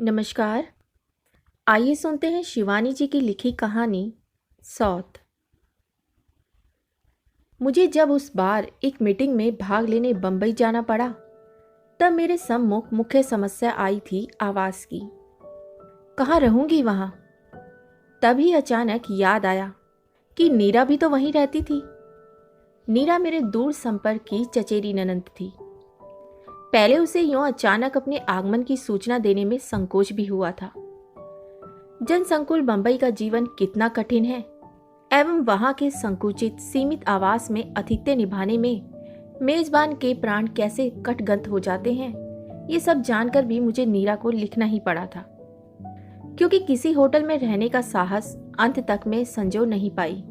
नमस्कार। आइए सुनते हैं शिवानी जी की लिखी कहानी सौत। मुझे जब उस बार एक मीटिंग में भाग लेने बंबई जाना पड़ा, तब मेरे सम्मुख मुख्य समस्या आई थी आवास की। कहाँ रहूंगी वहां? तभी अचानक याद आया कि नीरा भी तो वहीं रहती थी। नीरा मेरे दूर संपर्क की चचेरी ननंद थी। पहले उसे यूं अचानक अपने आगमन की सूचना देने में संकोच भी हुआ था। जनसंकुल बंबई का जीवन कितना कठिन है एवं वहां के संकुचित सीमित आवास में आतिथ्य निभाने में मेजबान के प्राण कैसे कटगत हो जाते हैं, ये सब जानकर भी मुझे नीरा को लिखना ही पड़ा था, क्योंकि किसी होटल में रहने का साहस अंत तक में संजो नहीं पाई।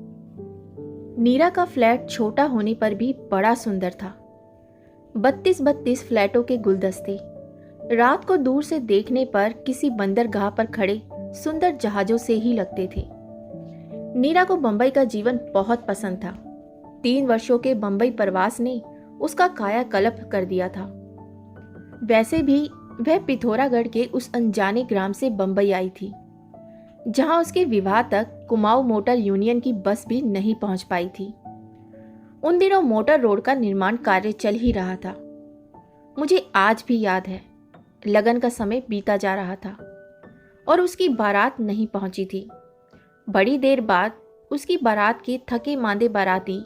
नीरा का फ्लैट छोटा होने पर भी बड़ा सुंदर था। 32 फ्लैटों के गुलदस्ते रात को दूर से देखने पर किसी बंदरगाह पर खड़े सुंदर जहाजों से ही लगते थे। नीरा को बंबई का जीवन बहुत पसंद था। 3 वर्षों के बंबई प्रवास ने उसका कायाकल्प कर दिया था। वैसे भी वह पिथौरागढ़ के उस अनजाने ग्राम से बंबई आई थी, जहां उसके विवाह तक कुमाऊं मोटर यूनियन की बस भी नहीं पहुंच पाई थी। उन दिनों मोटर रोड का निर्माण कार्य चल ही रहा था। मुझे आज भी याद है, लगन का समय बीता जा रहा था और उसकी बारात नहीं पहुंची थी। बड़ी देर बाद उसकी बारात के थके मांदे बाराती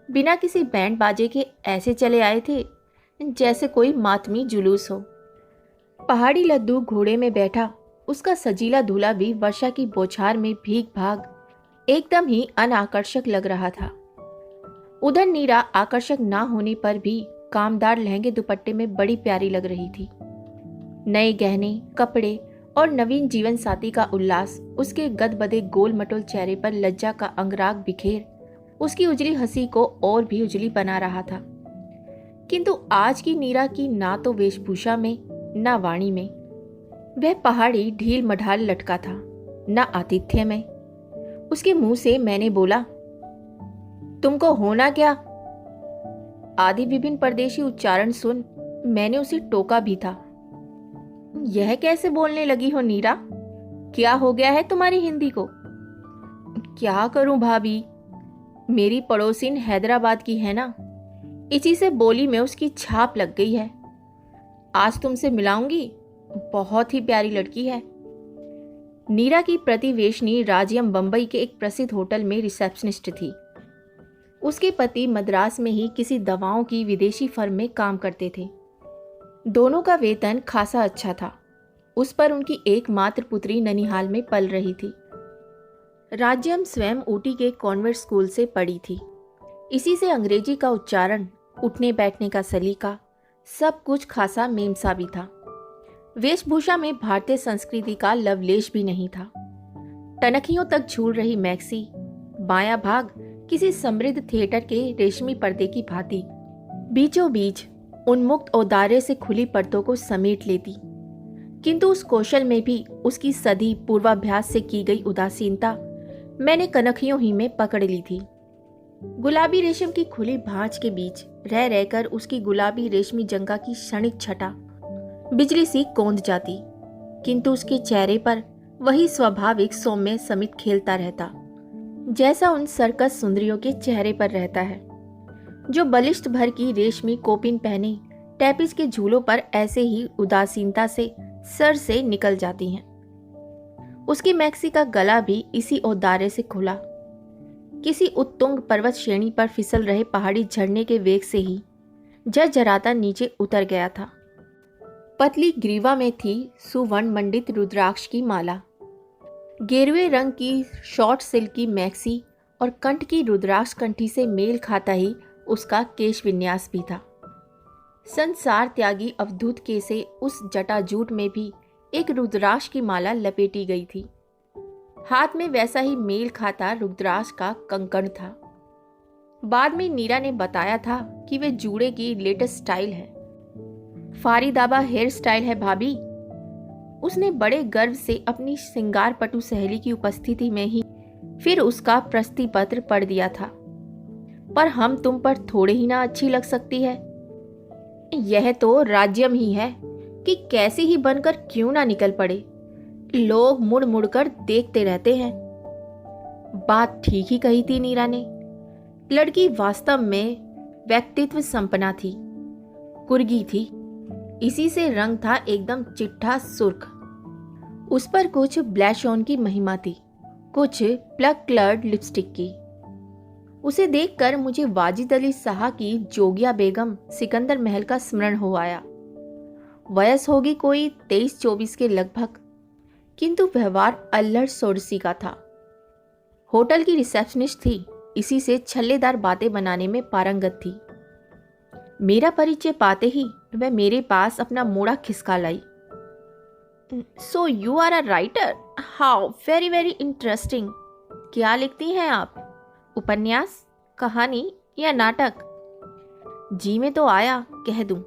बिना किसी बैंड बाजे के ऐसे चले आए थे जैसे कोई मातमी जुलूस हो। पहाड़ी लद्दू घोड़े में बैठा उसका सजीला दूल्हा भी वर्षा की बौछार में भीग भाग एकदम ही अनाकर्षक लग रहा था। उधर नीरा आकर्षक ना होने पर भी कामदार लहंगे दुपट्टे में बड़ी प्यारी लग रही थी। नए गहने, कपड़े और नवीन जीवन साथी का उल्लास उसके गदबदे गोल मटोल चेहरे पर लज्जा का अंगराग बिखेर उसकी उजली हंसी को और भी उजली बना रहा था। किंतु आज की नीरा की ना तो वेशभूषा में ना वाणी में वह पहाड़ी ढील मढ़ाल लटका था, ना आतिथ्य में। उसके मुंह से मैंने बोला, तुमको होना क्या? आदि विभिन्न परदेशी उच्चारण सुन मैंने उसे टोका भी था। यह कैसे बोलने लगी हो नीरा? क्या हो गया है तुम्हारी हिंदी को? क्या करूं भाभी, मेरी पड़ोसिन हैदराबाद की है ना, इसी से बोली में उसकी छाप लग गई है। आज तुमसे मिलाऊंगी, बहुत ही प्यारी लड़की है। नीरा की प्रतिवेशनी राज्यम बंबई के एक प्रसिद्ध होटल में रिसेप्शनिस्ट थी। उसके पति मद्रास में ही किसी दवाओं की विदेशी फर्म में काम करते थे। दोनों का वेतन खासा अच्छा था। उस पर उनकी एकमात्र पुत्री ननिहाल में पल रही थी। राज्यम स्वयं ऊटी के कॉन्वेंट स्कूल से पढ़ी थी। इसी से अंग्रेजी का उच्चारण, उठने बैठने का सलीका, सब कुछ खासा मेमसा भी था। वेशभूषा में भारतीय संस्कृति का लवलेश भी नहीं था। टनखियों तक झूल रही मैक्सी बायां भाग किसी समृद्ध थिएटर के रेशमी पर्दे की भांति बीचों बीच उन्मुक्त औदार्य से खुली पर्दों को समेट लेती। किंतु उस कौशल में भी उसकी सदी पूर्वाभ्यास से की गई उदासीनता मैंने कनखियों ही में पकड़ ली थी। गुलाबी रेशम की खुली भांज के बीच रह रहकर उसकी गुलाबी रेशमी जंगा की क्षणिक छटा बिजली सी कौंध जाती, किंतु उसके चेहरे पर वही स्वाभाविक सौम्य समित खेलता रहता, जैसा उन सर्कस सुंदरियों के चेहरे पर रहता है, जो बलिष्ठ भर की रेशमी कोपिन पहने टैपिस के झूलों पर ऐसे ही उदासीनता से सर से निकल जाती हैं। उसकी मैक्सी का गला भी इसी औदार्य से खुला, किसी उत्तुंग पर्वत श्रेणी पर फिसल रहे पहाड़ी झरने के वेग से ही झरझराता नीचे उतर गया था। पतली ग्रीवा में थी सुवर्ण मंडित रुद्राक्ष की माला। गेरुए रंग की शॉर्ट सिल्क की मैक्सी और कंठ की रुद्राक्ष कंठी से मेल खाता ही उसका केश विन्यास भी था। संसार त्यागी अवधूत के से उस जटाजूट में भी एक रुद्राक्ष की माला लपेटी गई थी। हाथ में वैसा ही मेल खाता रुद्राक्ष का कंकण था। बाद में नीरा ने बताया था कि वे जूड़े की लेटेस्ट स्टाइल है। फारिदाबा हेयर स्टाइल है भाभी। उसने बड़े गर्व से अपनी सिंगार पटु सहेली की उपस्थिति में ही फिर उसका प्रस्ती पत्र पढ़ दिया था। पर हम तुम पर थोड़े ही ना अच्छी लग सकती है। यह तो राज्यम ही है कि कैसी ही बनकर क्यों ना निकल पड़े। लोग मुड़ मुड़ कर देखते रहते हैं। बात ठीक ही कही थी नीरा ने। लड़की वास्तव में व्यक्तित्व संपन्ना थी, कुर्गी थी। इसी से रंग था एकदम चिट्ठा सुर्ख। उस पर कुछ ब्लैश ऑन की महिमा थी, कुछ प्लग कलर्ड लिपस्टिक की। उसे देखकर मुझे वाजिद अली शाह की जोगिया बेगम सिकंदर महल का स्मरण हो आया। वयस होगी कोई 23-24 के लगभग, किंतु व्यवहार अल्लड़ सोरसी का था। होटल की रिसेप्शनिस्ट थी, इसी से छल्लेदार बातें बनाने में पारंगत थी। मेरा परिचय पाते ही वह मेरे पास अपना मोड़ा खिसका लाई। So you are a writer, how very very interesting. क्या लिखती हैं आप? उपन्यास, कहानी या नाटक? जी में तो आया, कह दूं।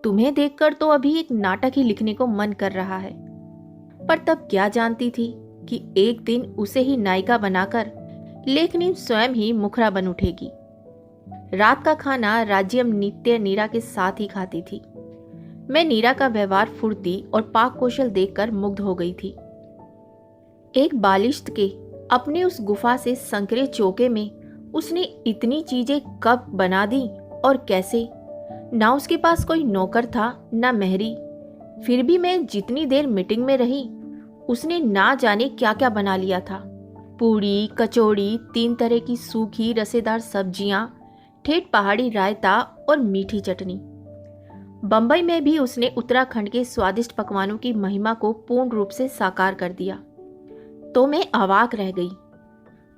तुम्हें देखकर तो अभी एक नाटक ही लिखने को मन कर रहा है। पर तब क्या जानती थी कि एक दिन उसे ही नायिका बनाकर लेखनी स्वयं ही मुखरा बन उठेगी। रात का खाना राज्यम नित्य नीरा के साथ ही खाती थी। मैं नीरा का व्यवहार, फुर्ती और पाक कौशल देखकर मुग्ध हो गई थी। एक बालिश्त के अपने उस गुफा से संकरे चौके में उसने इतनी चीजें कब बना दी और कैसे? ना उसके पास कोई नौकर था, ना मेहरी। फिर भी मैं जितनी देर मीटिंग में रही, उसने ना जाने क्या क्या बना लिया था। पूड़ी, कचौड़ी, 3 तरह की सूखी रसेदार सब्जियां, ठेठ पहाड़ी रायता और मीठी चटनी। बंबई में भी उसने उत्तराखंड के स्वादिष्ट पकवानों की महिमा को पूर्ण रूप से साकार कर दिया। तो मैं अवाक रह गई।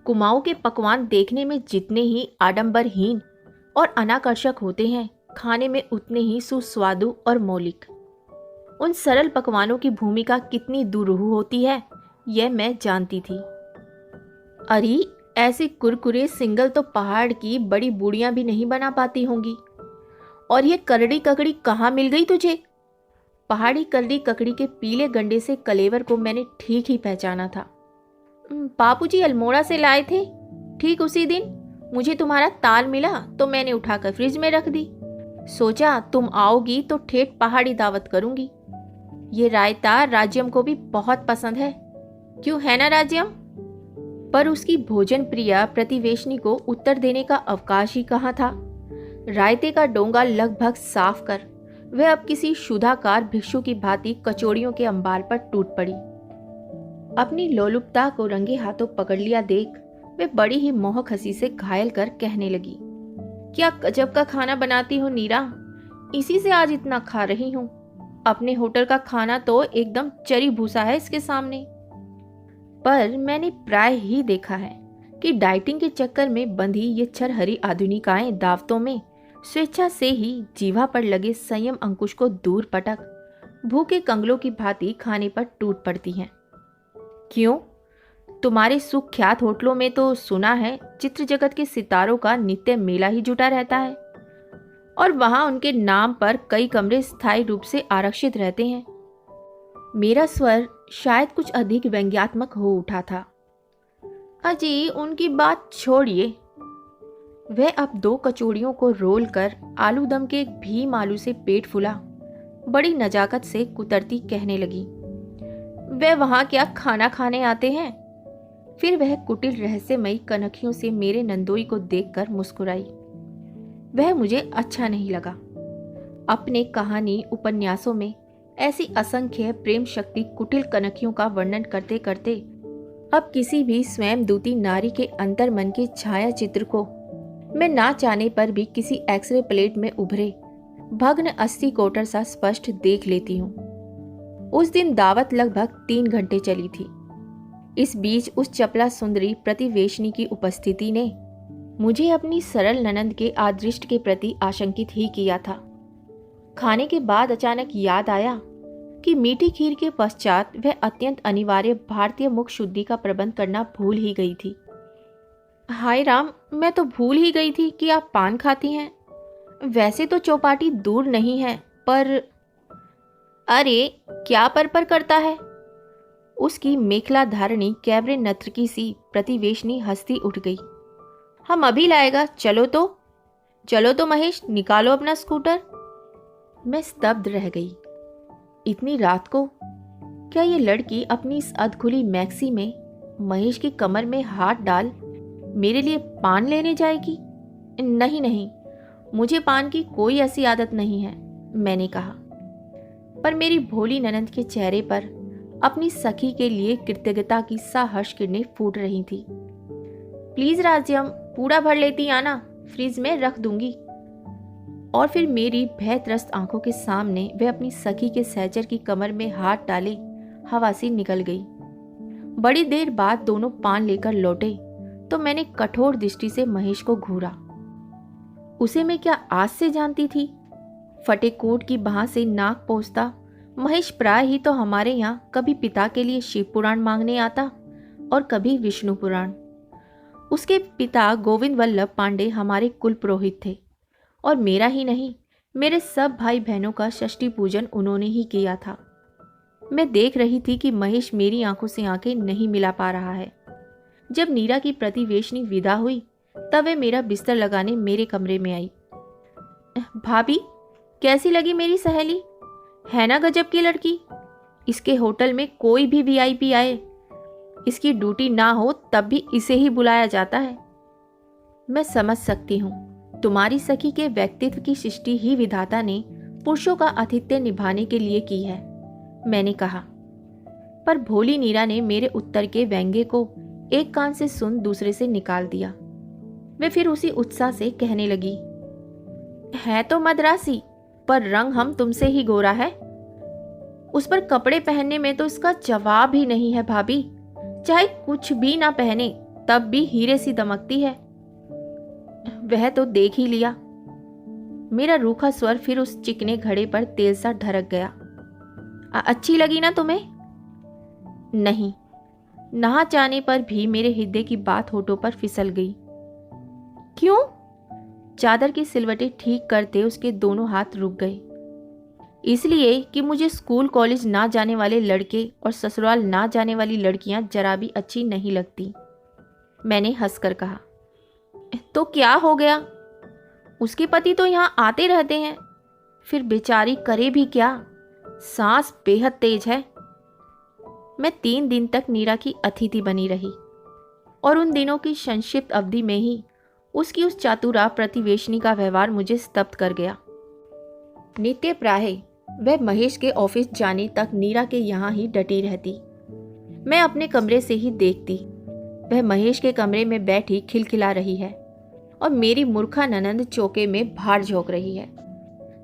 कुमाऊं के पकवान देखने में जितने ही आडंबरहीन और अनाकर्षक होते हैं, खाने में उतने ही सुस्वादु और मौलिक। उन सरल पकवानों की भूमिका कितनी दुरूह होती है, यह मैं जानती थी। अरे, ऐसे कुरकुरे सिंगल तो पहाड़ की बड़ी बूढ़ियां भी नहीं बना पाती होंगी। और ये करड़ी ककड़ी कहाँ मिल गई तुझे? पहाड़ी करड़ी ककड़ी के पीले गंडे से कलेवर को मैंने ठीक ही पहचाना था। बापूजी अल्मोड़ा से लाए थे। ठीक उसी दिन मुझे तुम्हारा ताल मिला तो मैंने उठाकर फ्रिज में रख दी। सोचा तुम आओगी तो ठेठ पहाड़ी दावत करूंगी। ये रायता राज्यम को भी बहुत पसंद है, क्यों है ना राज्यम? पर उसकी भोजन प्रिया प्रतिवेशनी को उत्तर देने का अवकाश ही कहाँ था। रायते का डोंगा लगभग साफ कर वह अब किसी क्षुधाकार भिक्षु की भांति कचौड़ियों के अंबार पर टूट पड़ी। अपनी लोलुपता को रंगे हाथों पकड़ लिया देख वे बड़ी ही मोहक हंसी से घायल कर कहने लगी, क्या गजब का खाना बनाती हो नीरा, इसी से आज इतना खा रही हूं। अपने होटल का खाना तो एकदम चरी भूसा है इसके सामने। पर मैंने प्राय ही देखा है कि डाइटिंग के चक्कर में बंधी ये छरहरी आधुनिकाएं दावतों में स्वेच्छा से ही जीवा पर लगे संयम अंकुश को दूर पटक भूखे कंगलों की भांति खाने पर टूट पड़ती हैं। क्यों? तुम्हारे सुख्यात होटलों में तो सुना है चित्र जगत के सितारों का नित्य मेला ही जुटा रहता है, और वहां उनके नाम पर कई कमरे स्थायी रूप से आरक्षित रहते हैं। मेरा स्वर शायद कुछ अधिक व्यंग्यात्मक हो उठा था। अजी, उनकी बात छोड़िए। वह अब 2 कचौड़ियों को रोल कर आलू दम के एक भीम आलू से पेट फुला बड़ी नजाकत से कुतरती कहने लगी, वे वहां क्या खाना खाने आते हैं? फिर वह कुटिल रहस्यमयी कनखियों से मेरे नंदोई को देखकर मुस्कुराई। वह मुझे अच्छा नहीं लगा। अपने कहानी उपन्यासों में ऐसी असंख्य प्रेम शक्ति कुटिल कनखियों का वर्णन करते करते अब किसी भी स्वयं दूती नारी के अंतर मन के छाया चित्र को मैं ना चाहने पर भी किसी एक्सरे प्लेट में उभरे भग्न अस्थि कोटर सा स्पष्ट देख लेती हूँ। उस दिन दावत लगभग 3 घंटे चली थी। इस बीच उस चपला सुंदरी प्रतिवेशनी की उपस्थिति ने मुझे अपनी सरल ननंद के आदृष्ट के प्रति आशंकित ही किया था। खाने के बाद अचानक याद आया कि मीठी खीर के पश्चात वह अत्यंत अनिवार्य भारतीय मुख शुद्धि का प्रबंध करना भूल ही गई थी। हाय राम, मैं तो भूल ही गई थी कि आप पान खाती हैं। वैसे तो चौपाटी दूर नहीं है, पर अरे क्या पर करता है? उसकी मेखला धारणी कैबरे नर्तकी सी प्रतिवेशनी हंसती उठ गई। हम अभी लाएगा, चलो तो महेश, निकालो अपना स्कूटर। मैं स्तब्ध रह गई। इतनी रात को क्या ये लड़की अपनी इस अधखुली मैक्सी में महेश की कमर में हाथ डाल मेरे लिए पान लेने जाएगी? नहीं नहीं, मुझे पान की कोई ऐसी आदत नहीं है, मैंने कहा। पर मेरी भोली ननंद के चेहरे पर अपनी सखी के लिए कृतज्ञता की सहर्ष किरणें फूट रही थी। प्लीज राज्यम, पूरा भर लेती आना, फ्रिज में रख दूंगी। और फिर मेरी भयत्रस्त आंखों के सामने वह अपनी सखी के सहचर की कमर में हाथ डाले हवा से निकल गई। बड़ी देर बाद दोनों पान लेकर लौटे तो मैंने कठोर दृष्टि से महेश को घूरा। उसे मैं क्या आज से जानती थी? फटे कोट की बाह से नाक पोंछता महेश प्राय ही तो हमारे यहाँ कभी पिता के लिए शिव पुराण मांगने आता और कभी विष्णु पुराण। उसके पिता गोविंद वल्लभ पांडे हमारे कुल पुरोहित थे और मेरा ही नहीं, मेरे सब भाई बहनों का षष्ठी पूजन उन्होंने ही किया था। मैं देख रही थी कि महेश मेरी आंखों से आंखें नहीं मिला पा रहा है। जब नीरा की प्रतिवेशनी विदा हुई तब वे मेरा बिस्तर लगाने मेरे कमरे में आई। भाभी, कैसी लगी मेरी सहेली? है ना गजब की लड़की? इसके होटल में कोई भी वीआईपी आए, इसकी ड्यूटी ना हो तब भी इसे ही बुलाया जाता है। मैं समझ सकती हूँ, तुम्हारी सखी के व्यक्तित्व की सृष्टि ही विधाता ने पुरुषों का आतिथ्य निभाने के लिए की है, मैंने कहा। पर भोली नीरा ने मेरे उत्तर के व्यंग्य को एक कान से सुन दूसरे से निकाल दिया। वे फिर उसी उत्साह से कहने लगी, है तो मद्रासी, पर रंग हम तुमसे ही गोरा है। उस पर कपड़े पहनने में तो इसका जवाब ही नहीं है भाभी। चाहे कुछ भी ना पहने तब भी हीरे सी दमकती है। वह तो देख ही लिया। मेरा रूखा स्वर फिर उस चिकने घड़े पर तेल सा ढरक गया। अच्छी लगी ना तुम्हें? नहीं। नहा जाने पर भी मेरे हृदय की बात होठों पर फिसल गई। क्यों? चादर की सिलवटें ठीक करते उसके दोनों हाथ रुक गए। इसलिए कि मुझे स्कूल कॉलेज ना जाने वाले लड़के और ससुराल ना जाने वाली लड़कियां जरा भी अच्छी नहीं लगती, मैंने हंसकर कहा। तो क्या हो गया? उसके पति तो यहाँ आते रहते हैं, फिर बेचारी करे भी क्या? सांस बेहद तेज है। मैं 3 दिन तक नीरा की अतिथि बनी रही और उन दिनों की संक्षिप्त अवधि में ही उसकी उस चातुरा प्रतिवेशनी का व्यवहार मुझे स्तब्ध कर गया। नित्य प्राय वह महेश के ऑफिस जाने तक नीरा के यहाँ ही डटी रहती। मैं अपने कमरे से ही देखती, वह महेश के कमरे में बैठी खिलखिला रही है और मेरी मूर्खा ननंद चौके में भार झोंक रही है।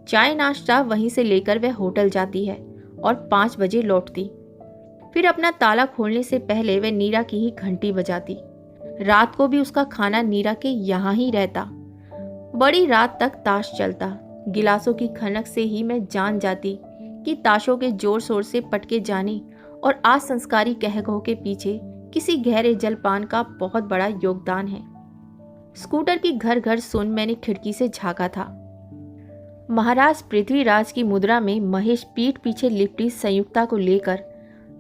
चाय नाश्ता वहीं से लेकर वह होटल जाती है और 5 बजे लौटती। फिर अपना ताला खोलने से पहले वह नीरा की ही घंटी बजाती। रात को भी उसका खाना नीरा के यहाँ ही रहता। बड़ी रात तक ताश चलता। गिलासों की खनक से ही मैं जान जाती कि ताशों के जोर शोर से पटके जाने और असंस्कारी कहकों के पीछे किसी गहरे जलपान का बहुत बड़ा योगदान है। स्कूटर की घर घर सुन मैंने खिड़की से झांका था। महाराज पृथ्वीराज की मुद्रा में महेश पीठ पीछे लिपटी संयुक्ता को लेकर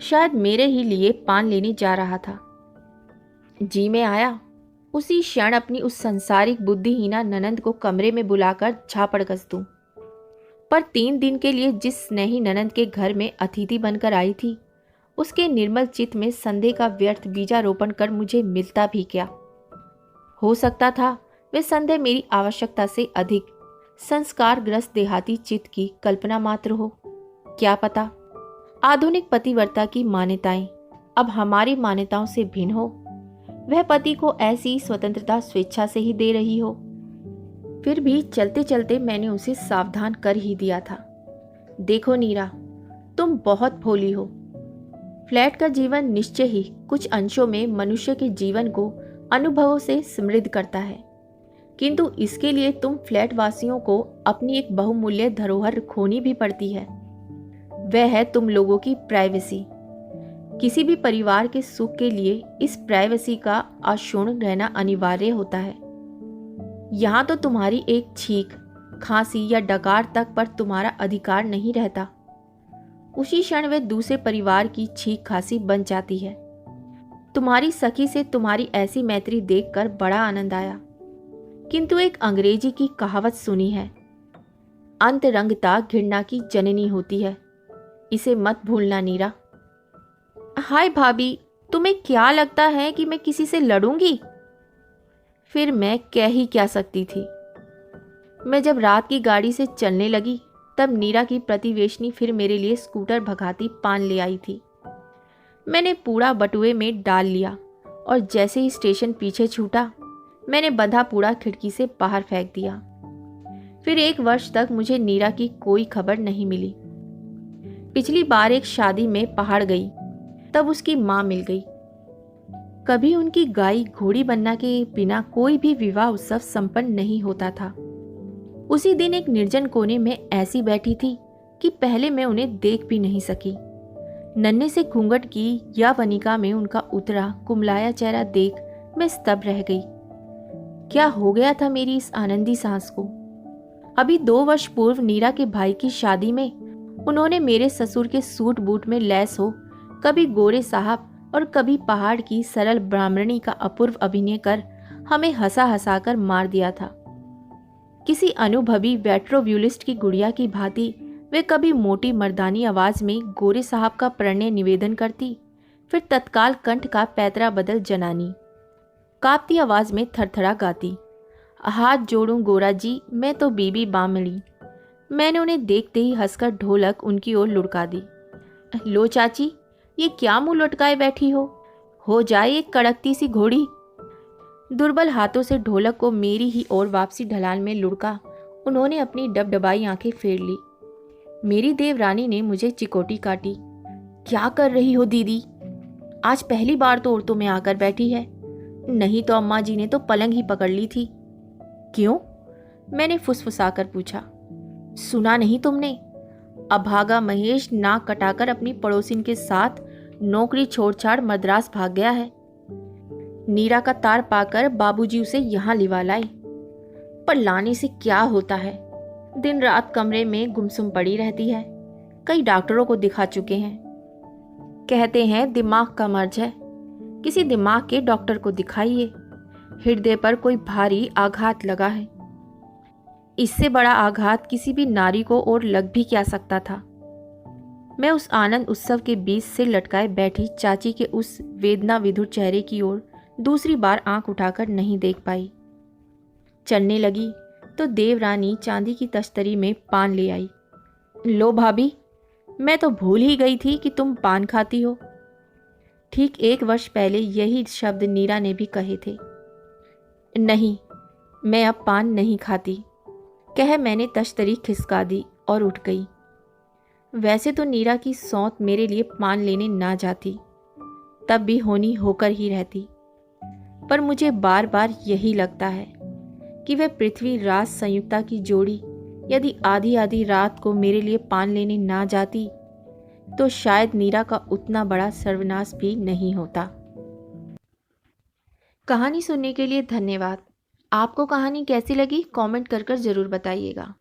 शायद मेरे ही लिए पान लेने जा रहा था। जी में आया उसी क्षण अपनी उस संसारिक बुद्धिहीना ननंद को कमरे में बुलाकर झापड़ कस दूं। पर 3 दिन के लिए जिस स्नेही ननंद के घर में अतिथि बनकर आई थी, उसके निर्मल चित्त में संदेह का व्यर्थ बीजारोपण कर मुझे मिलता भी क्या? हो सकता था वे संदेह मेरी आवश्यकता से अधिक संस्कारग्रस्त देहाती चित्त की कल्पना मात्र हो। क्या पता आधुनिक पतिव्रता की मान्यताएं अब हमारी मान्यताओं से भिन्न हो। वह पति को ऐसी स्वतंत्रता स्वेच्छा से ही दे रही हो। फिर भी चलते चलते मैंने उसे सावधान कर ही दिया था। देखो नीरा, तुम बहुत भोली हो। फ्लैट का जीवन निश्चय ही कुछ अंशों में मनुष्य के जीवन को अनुभवों से समृद्ध करता है, किंतु इसके लिए तुम फ्लैट वासियों को अपनी एक बहुमूल्य धरोहर खोनी भी पड़ती है। वह है तुम लोगों की प्राइवेसी। किसी भी परिवार के सुख के लिए इस प्राइवेसी का अक्षुण्ण रहना अनिवार्य होता है। यहाँ तो तुम्हारी एक छींक, खांसी या डकार तक पर तुम्हारा अधिकार नहीं रहता। उसी क्षण वे दूसरे परिवार की छींक खांसी बन जाती है। तुम्हारी सखी से तुम्हारी ऐसी मैत्री देखकर बड़ा आनंद आया, किंतु एक अंग्रेजी की कहावत सुनी है, अंतरंगता घृणा की जननी होती है। इसे मत भूलना नीरा। हाय भाभी, तुम्हें क्या लगता है कि मैं किसी से लड़ूंगी? फिर मैं कह ही क्या सकती थी। मैं जब रात की गाड़ी से चलने लगी तब नीरा की प्रतिवेशनी फिर मेरे लिए स्कूटर भगाती पान ले आई थी। मैंने पूड़ा बटुए में डाल लिया और जैसे ही स्टेशन पीछे छूटा मैंने बंधा पूड़ा खिड़की से बाहर फेंक दिया। फिर 1 वर्ष तक मुझे नीरा की कोई खबर नहीं मिली। पिछली बार एक शादी में पहाड़ गई तब उसकी माँ मिल गई। कभी उनकी गाय घोड़ी बनना के बिना कोई भी विवाह उत्सव संपन्न नहीं होता था। उसी दिन एक निर्जन कोने में ऐसी बैठी थी कि पहले मैं उन्हें देख भी नहीं सकी। नन्हे से घूंघट की या वनिका में उनका उतरा कुमलाया चेहरा देख मैं स्तब्ध रह गई। क्या हो गया था मेरी इस आनंदी सांस को? अभी 2 वर्ष पूर्व नीरा के भाई की शादी में उन्होंने मेरे ससुर के सूट बूट में लैस हो कभी गोरे साहब और कभी पहाड़ की सरल ब्राह्मणी का अपूर्व अभिनय कर हमें हंसा हंसा कर मार दिया था। किसी अनुभवी वेट्रोव्यूलिस्ट की गुड़िया की भांति वे कभी मोटी मर्दानी आवाज में गोरे साहब का प्रणय निवेदन करती, फिर तत्काल कंठ का पैतरा बदल जनानी कांपती आवाज में थरथरा गाती, हाथ जोड़ूं गोरा जी मैं तो बीबी बामड़ी। मैंने उन्हें देखते ही हंसकर ढोलक उनकी ओर लुढ़का दी। लो चाची, ये क्या मुंह लटकाए बैठी हो जाए एक कड़कती सी घोड़ी। दुर्बल हाथों से ढोलक को मेरी ही ओर वापसी ढलान में लुढ़का उन्होंने अपनी डबडबाई आंखें फेर ली। मेरी देवरानी ने मुझे चिकोटी काटी। क्या कर रही हो दीदी? आज पहली बार तो औरतों में आकर बैठी है, नहीं तो अम्मा जी ने तो पलंग ही पकड़ ली थी। क्यों? मैंने फुसफुसाकर पूछा। सुना नहीं तुमने? अभागा महेश नाक कटाकर अपनी पड़ोसिन के साथ नौकरी छोड़-छाड़ मद्रास भाग गया है। नीरा का तार पाकर बाबूजी उसे यहाँ लिवा लाए। पर लाने से क्या होता है? दिन रात कमरे में गुमसुम पड़ी रहती है। कई डॉक्टरों को दिखा चुके हैं। कहते हैं दिमाग का मर्ज है। किसी दिमाग के डॉक्टर को दिखाइए। हृदय पर कोई भारी आघात लगा है। इससे बड़ा आघात किसी भी नारी को और लग भी क्या सकता था। मैं उस आनंद उत्सव के बीच से लटकाए बैठी चाची के उस वेदना विधुर चेहरे की ओर दूसरी बार आंख उठाकर नहीं देख पाई। चलने लगी तो देवरानी चांदी की तश्तरी में पान ले आई। लो भाभी, मैं तो भूल ही गई थी कि तुम पान खाती हो। ठीक 1 वर्ष पहले यही शब्द नीरा ने भी कहे थे। नहीं, मैं अब पान नहीं खाती, कह मैंने तश्तरी खिसका दी और उठ गई। वैसे तो नीरा की सौत मेरे लिए पान लेने ना जाती, तब भी होनी होकर ही रहती। पर मुझे बार बार यही लगता है कि वह पृथ्वी राज संयुक्ता की जोड़ी यदि आधी आधी रात को मेरे लिए पान लेने ना जाती तो शायद नीरा का उतना बड़ा सर्वनाश भी नहीं होता। कहानी सुनने के लिए धन्यवाद। आपको कहानी कैसी लगी कमेंट कर ज़रूर बताइएगा।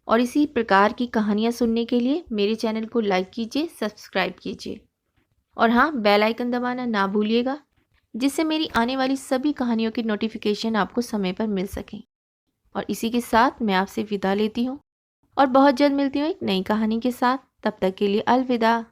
और इसी प्रकार की कहानियाँ सुनने के लिए मेरे चैनल को लाइक कीजिए, सब्सक्राइब कीजिए और हाँ, बेल आइकन दबाना ना भूलिएगा, जिससे मेरी आने वाली सभी कहानियों की नोटिफिकेशन आपको समय पर मिल सकें। और इसी के साथ मैं आपसे विदा लेती हूँ और बहुत जल्द मिलती हूँ एक नई कहानी के साथ। तब तक के लिए अलविदा।